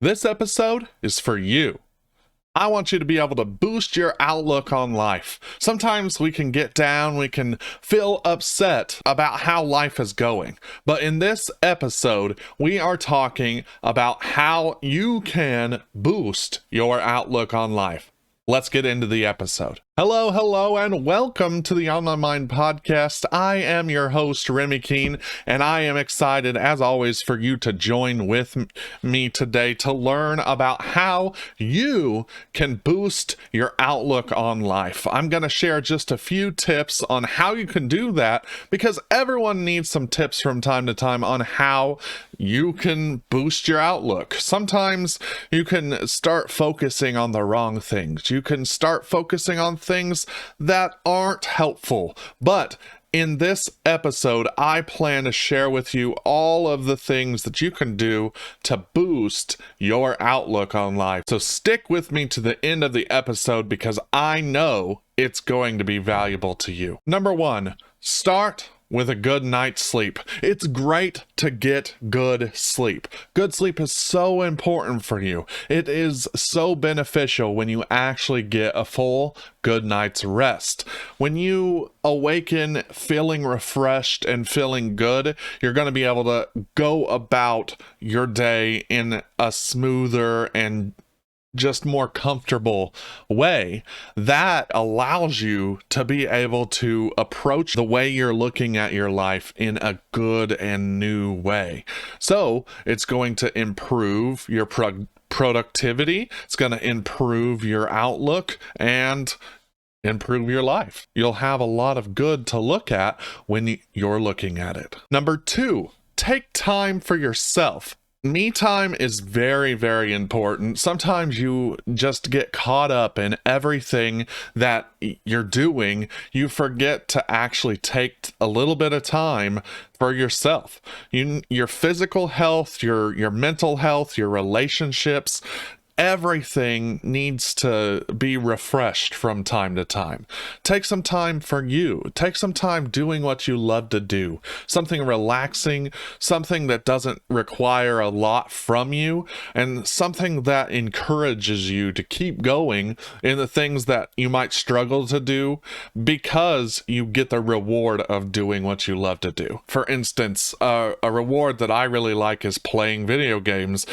This episode is for you. I want you to be able to boost your outlook on life. Sometimes we can get down, we can feel upset about how life is going. But in this episode, we are talking about how you can boost your outlook on life. Let's get into the episode. Hello, and welcome to the On My Mind podcast. I am your host, Remy Keene, and I am excited, as always, for you to join with me today to learn about how you can boost your outlook on life. I'm going to share just a few tips on how you can do that, because everyone needs some tips from time to time on how you can boost your outlook. Sometimes you can start focusing on the wrong things. You can start focusing on things that aren't helpful. But in this episode, I plan to share with you all of the things that you can do to boost your outlook on life. So stick with me to the end of the episode because I know it's going to be valuable to you. Number one, start with a good night's sleep. It's great to get good sleep. Good sleep is so important for you. It is so beneficial when you actually get a full good night's rest. When you awaken feeling refreshed and feeling good, you're going to be able to go about your day in a smoother and just more comfortable way that allows you to be able to approach the way you're looking at your life in a good and new way. So it's going to improve your productivity. It's going to improve your outlook and improve your life. You'll have a lot of good to look at when you're looking at it. Number two, take time for yourself. Me time is very, very important. Sometimes you just get caught up in everything that you're doing. You forget to actually take a little bit of time for yourself. Your physical health, your mental health, your relationships, everything needs to be refreshed from time to time. Take some time for you. Take some time doing what you love to do. Something relaxing, something that doesn't require a lot from you, and something that encourages you to keep going in the things that you might struggle to do because you get the reward of doing what you love to do. For instance, a reward that I really like is playing video games.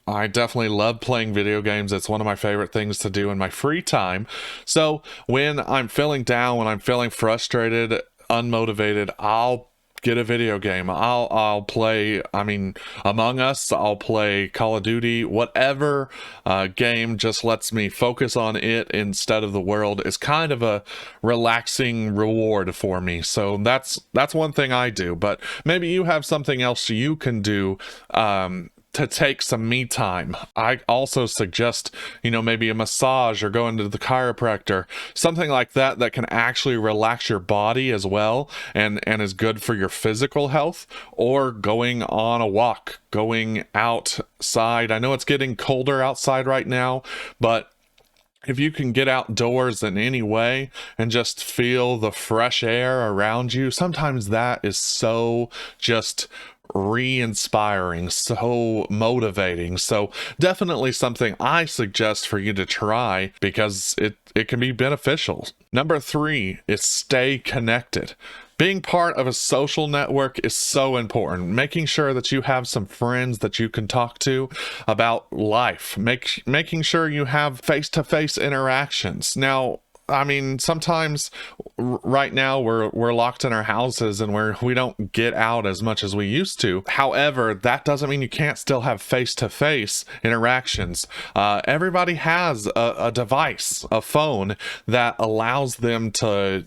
I definitely love playing video games. It's one of my favorite things to do in my free time. So when I'm feeling down, when I'm feeling frustrated, unmotivated, I'll get a video game. I'll play, Among Us, I'll play Call of Duty, whatever game just lets me focus on it instead of the world is kind of a relaxing reward for me. So that's one thing I do, but maybe you have something else you can do to take some me time. I also suggest, maybe a massage or going to the chiropractor, something like that can actually relax your body as well and is good for your physical health, or going on a walk, going outside. I know it's getting colder outside right now, but if you can get outdoors in any way and just feel the fresh air around you, sometimes that is so just re-inspiring, so motivating. So definitely something I suggest for you to try because it can be beneficial. Number three is stay connected. Being part of a social network is so important. Making sure that you have some friends that you can talk to about life. Making sure you have face-to-face interactions. Now, sometimes right now we're locked in our houses and we don't get out as much as we used to. However, that doesn't mean you can't still have face-to-face interactions. Everybody has a device, a phone that allows them to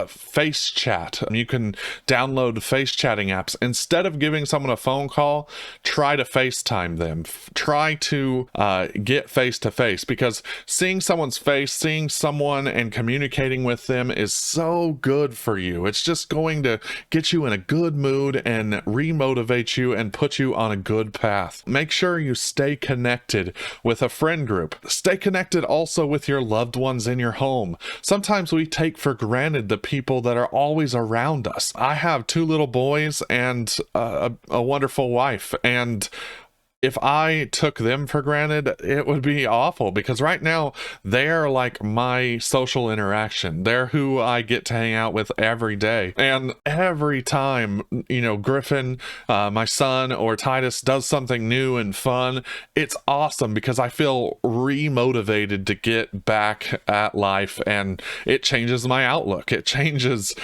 face chat. You can download face chatting apps. Instead of giving someone a phone call, try to FaceTime them. Try to get face-to-face, because seeing someone's face, seeing someone and communicating with them is so good for you. It's just going to get you in a good mood and re-motivate you and put you on a good path. Make sure you stay connected with a friend group. Stay connected also with your loved ones in your home. Sometimes we take for granted the people that are always around us. I have two little boys and a wonderful wife, and if I took them for granted, it would be awful, because right now they're like my social interaction. They're who I get to hang out with every day. And every time, Griffin, my son, or Titus does something new and fun, it's awesome because I feel re-motivated to get back at life, and it changes my outlook. It changes,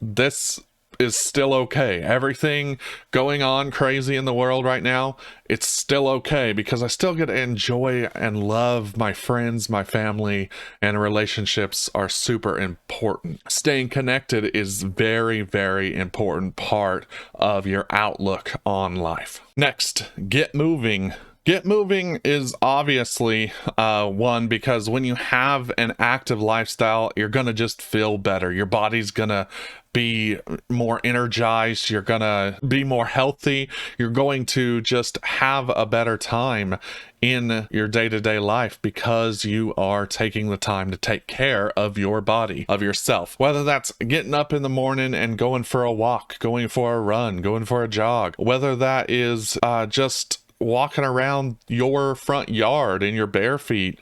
this is still okay. Everything going on crazy in the world right now, it's still okay because I still get to enjoy and love my friends, my family, and relationships are super important. Staying connected is very, very important part of your outlook on life. Next, get moving. Get moving is obviously one, because when you have an active lifestyle, you're going to just feel better. Your body's going to be more energized. You're going to be more healthy. You're going to just have a better time in your day-to-day life because you are taking the time to take care of your body, of yourself. Whether that's getting up in the morning and going for a walk, going for a run, going for a jog, whether that is just walking around your front yard in your bare feet,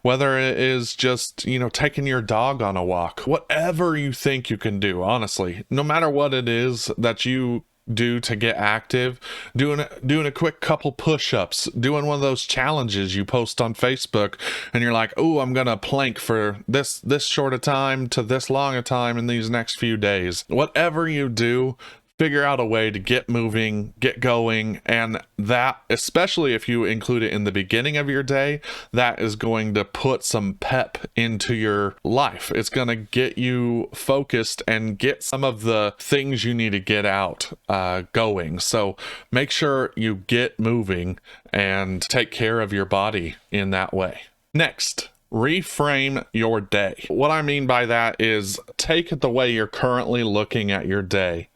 whether it is just taking your dog on a walk, whatever you think you can do, honestly, no matter what it is that you do to get active, doing a quick couple push-ups, doing one of those challenges you post on Facebook and you're like, oh, I'm gonna plank for this short a time to this long a time in these next few days. Whatever you do, figure out a way to get moving, get going, and that, especially if you include it in the beginning of your day, that is going to put some pep into your life. It's going to get you focused and get some of the things you need to get out going. So make sure you get moving and take care of your body in that way. Next, reframe your day. What I mean by that is take the way you're currently looking at your day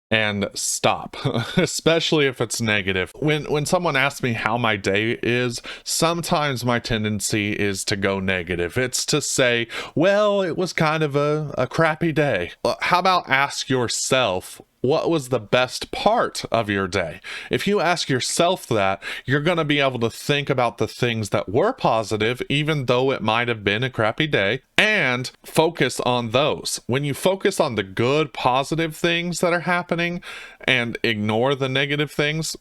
and stop, especially if it's negative. When someone asks me how my day is, sometimes my tendency is to go negative. It's to say, well, it was kind of a crappy day. How about ask yourself, what was the best part of your day? If you ask yourself that, you're going to be able to think about the things that were positive, even though it might have been a crappy day, and focus on those. When you focus on the good, positive things that are happening and ignore the negative things,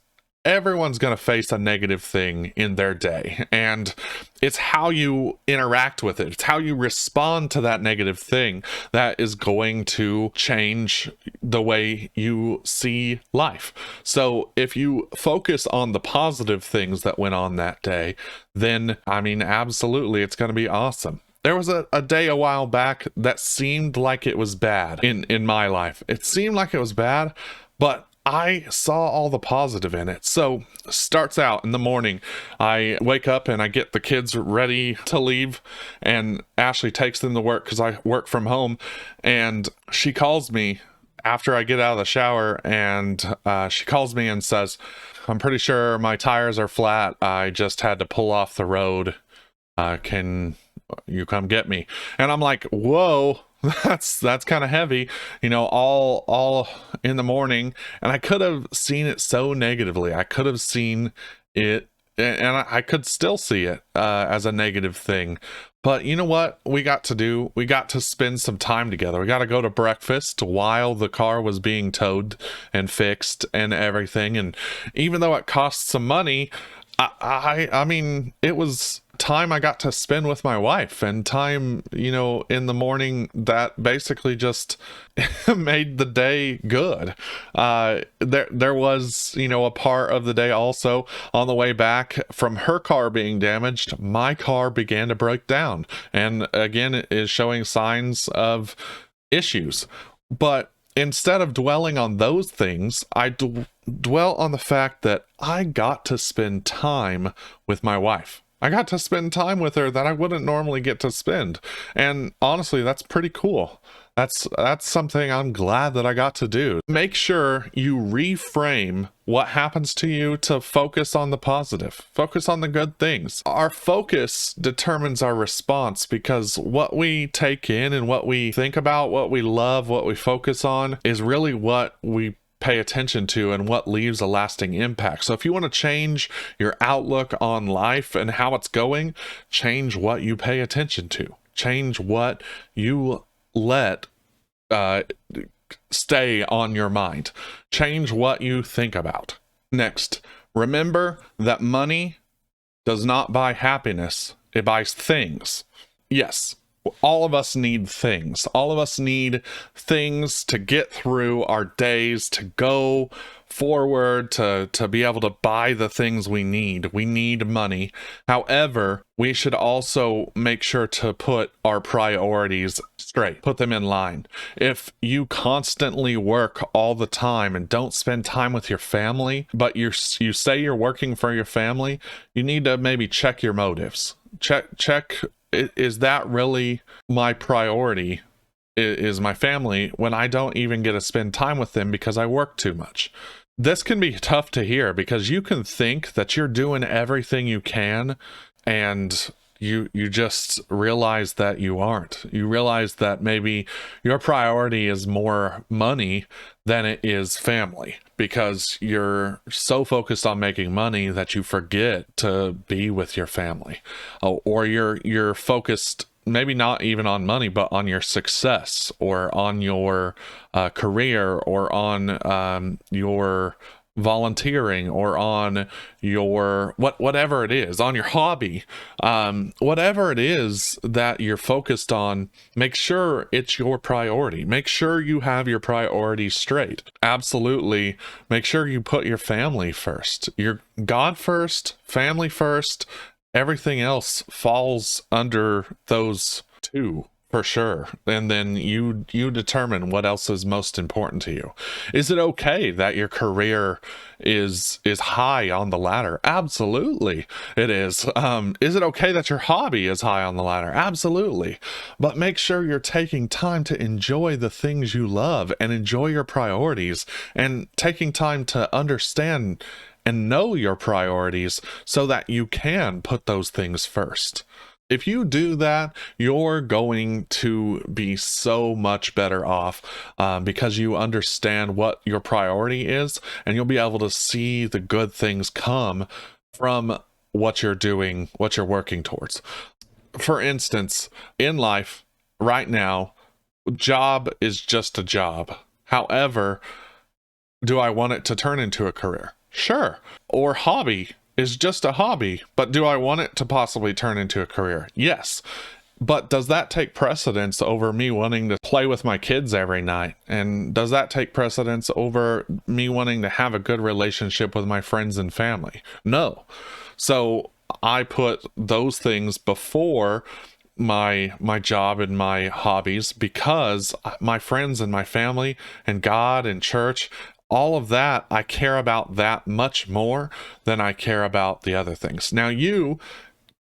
everyone's going to face a negative thing in their day, and it's how you interact with it. It's how you respond to that negative thing that is going to change the way you see life. So if you focus on the positive things that went on that day, then, absolutely, it's going to be awesome. There was a day a while back that seemed like it was bad in my life. It seemed like it was bad, but I saw all the positive in it. So starts out in the morning, I wake up and I get the kids ready to leave, and Ashley takes them to work because I work from home, and she calls me after I get out of the shower, and she calls me and says, I'm pretty sure my tires are flat. I just had to pull off the road. Can you come get me? And I'm like, whoa. That's kind of heavy, all in the morning. And I could have seen it so negatively. I could have seen it, and I could still see it as a negative thing. But you know what we got to do? We got to spend some time together. We got to go to breakfast while the car was being towed and fixed and everything. And even though it cost some money, it was time I got to spend with my wife, and time, in the morning that basically just made the day good. There was, a part of the day also on the way back from her car being damaged, my car began to break down, and again, it is showing signs of issues. But instead of dwelling on those things, I dwell on the fact that I got to spend time with my wife. I got to spend time with her that I wouldn't normally get to spend. And honestly, that's pretty cool. That's something I'm glad that I got to do. Make sure you reframe what happens to you to focus on the positive. Focus on the good things. Our focus determines our response, because what we take in and what we think about, what we love, what we focus on is really what we pay attention to and what leaves a lasting impact. So if you want to change your outlook on life and how it's going, change what you pay attention to. Change what you let stay on your mind. Change what you think about. Next, remember that money does not buy happiness. It buys things. Yes, all of us need things. All of us need things to get through our days, to go forward, to be able to buy the things we need. We need money. However, we should also make sure to put our priorities straight, put them in line. If you constantly work all the time and don't spend time with your family, but you say you're working for your family, you need to maybe check your motives. Check, is that really my priority? Is my family, when I don't even get to spend time with them because I work too much? This can be tough to hear, because you can think that you're doing everything you can, and you just realize that you aren't. You realize that maybe your priority is more money than it is family, because you're so focused on making money that you forget to be with your family. Or you're focused maybe not even on money, but on your success, or on your career, or on your volunteering, or on your whatever it is, on your hobby, whatever it is that you're focused on, make sure it's your priority. Make sure you have your priorities straight. Absolutely, make sure you put your family first, your God first, family first. Everything else falls under those two, for sure. And then you determine what else is most important to you. Is it okay that your career is high on the ladder? Absolutely it is. Is it okay that your hobby is high on the ladder? Absolutely. But make sure you're taking time to enjoy the things you love and enjoy your priorities, and taking time to understand and know your priorities so that you can put those things first. If you do that, you're going to be so much better off, because you understand what your priority is, and you'll be able to see the good things come from what you're doing, what you're working towards. For instance, in life right now, job is just a job. However, do I want it to turn into a career? Sure. Or hobby is just a hobby, but do I want it to possibly turn into a career? Yes. But does that take precedence over me wanting to play with my kids every night? And does that take precedence over me wanting to have a good relationship with my friends and family? No. So I put those things before my job and my hobbies, because my friends and my family and God and church, all of that, I care about that much more than I care about the other things. Now, you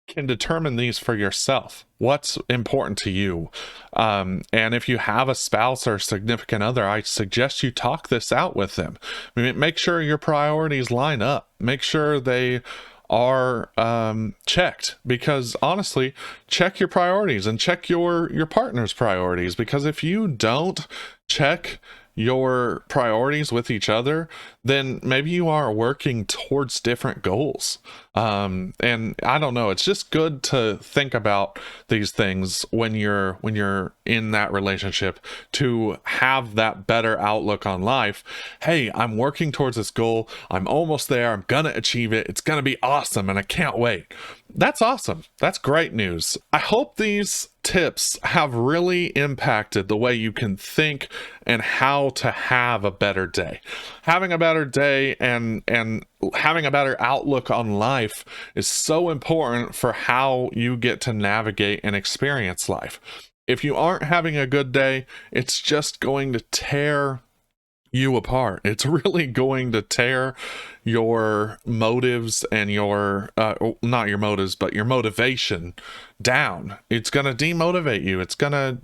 can determine these for yourself. What's important to you? And if you have a spouse or significant other, I suggest you talk this out with them. I mean, make sure your priorities line up. Make sure they are checked, because honestly, check your priorities and check your partner's priorities, because if you don't check your priorities with each other, then maybe you are working towards different goals. And I don't know, it's just good to think about these things when you're in that relationship, to have that better outlook on life. Hey, I'm working towards this goal. I'm almost there. I'm gonna achieve it. It's gonna be awesome, and I can't wait. That's awesome. That's great news. I hope these tips have really impacted the way you can think and how to have a better day. Having a better day and having a better outlook on life is so important for how you get to navigate and experience life. If you aren't having a good day, it's just going to tear you apart. It's really going to tear your motives and your not your motives, but your motivation down. It's going to demotivate you. It's going to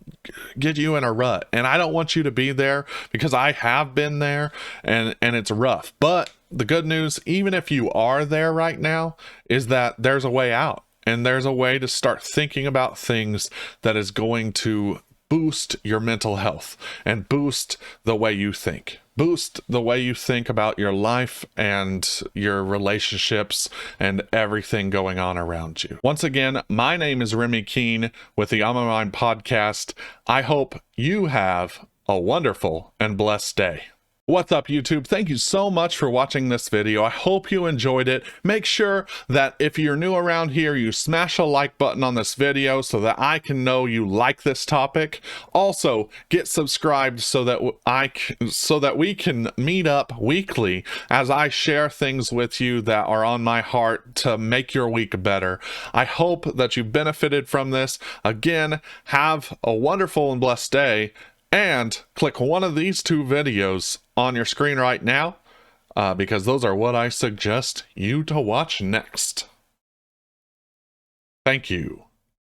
get you in a rut, and I don't want you to be there, because I have been there, and it's rough. But the good news, even if you are there right now, is that there's a way out, and there's a way to start thinking about things that is going to boost your mental health and boost the way you think. boost the way you think about your life and your relationships and everything going on around you. Once again, my name is Remy Keene with the On My Mind podcast. I hope you have a wonderful and blessed day. What's up, YouTube? Thank you so much for watching this video. I hope you enjoyed it. Make sure that if you're new around here, you smash a like button on this video so that I can know you like this topic. Also, get subscribed so that we can meet up weekly as I share things with you that are on my heart to make your week better. I hope that you benefited from this. Again, have a wonderful and blessed day. And click one of these two videos on your screen right now, because those are what I suggest you to watch next. Thank you.